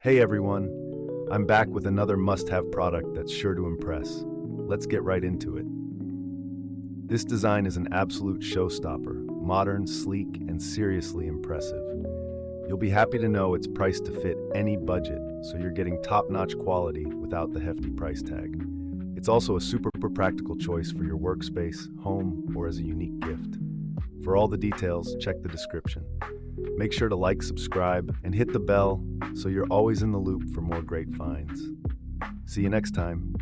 Hey everyone, I'm back with another must-have product that's sure to impress. Let's get right into it. This design is an absolute showstopper, modern, sleek, and seriously impressive. You'll be happy to know it's priced to fit any budget, so you're getting top-notch quality without the hefty price tag. It's also a super practical choice for your workspace, home, or as a unique gift. For all the details, check the description. Make sure to like, subscribe, and hit the bell so you're always in the loop for more great finds. See you next time.